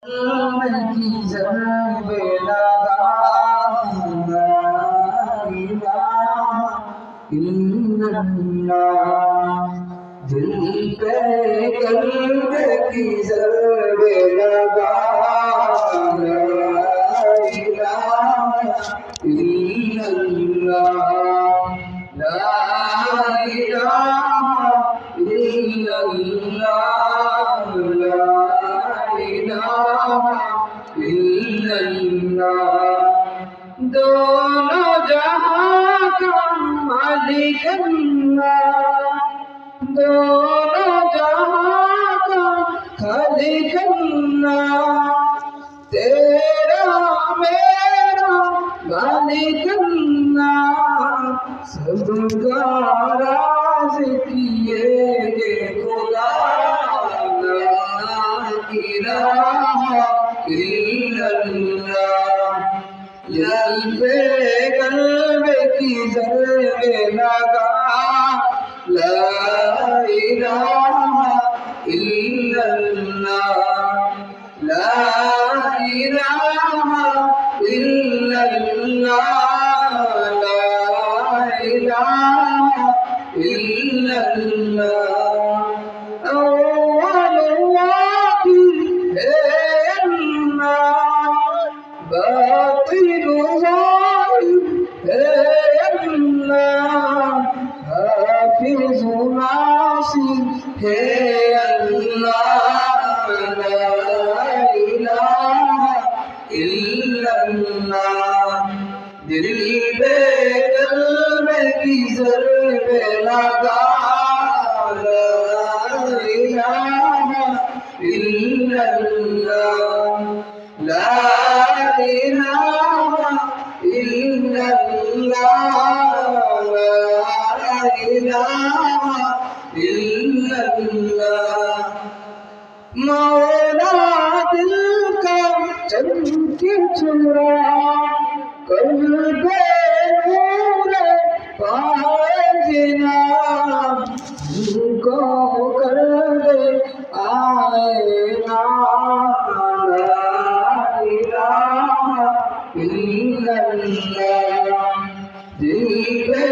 की जन्म लगा ला इलाहा इल्लल्लाह दिल पे कल्ब की जन्म लगा ला इलाहा इल्लल्लाह ला इलाहा इल्लल्लाह ला दोनों जहां का मालिक अल्लाह, दोनों जहां का खालिक अल्लाह, तेरा मेरा मालिक अल्लाह, सबका राज किए गे खुदा इलाहा इल्लल्लाह जल्बे कल्ब की जल्बे लगा ला इलाहा इल्लल्लाह ला इलाहा इल्लल्लाह ला इलाहा इल्लल्लाह हाफिज़ नासिर है अल्लाह ला इलाहा इल्लल्लाह दिल पे कल्ब की ज़र्ब लगा ला इलाहा इल्लल्लाह ला इलाहा इल्लल्लाह ला इलाहा इल्लल्लाह मौला दिल का चमके चुरा कल्बे नूर पाए जिना को कर दे आएना ला इलाहा इल्लल्लाह दिल पे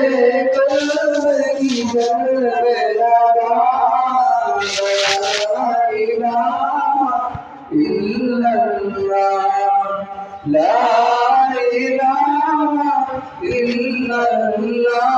कल्ब की जल्ब लगा ला इलाहा इल्लल्लाह ला इलाहा इल्लल्लाह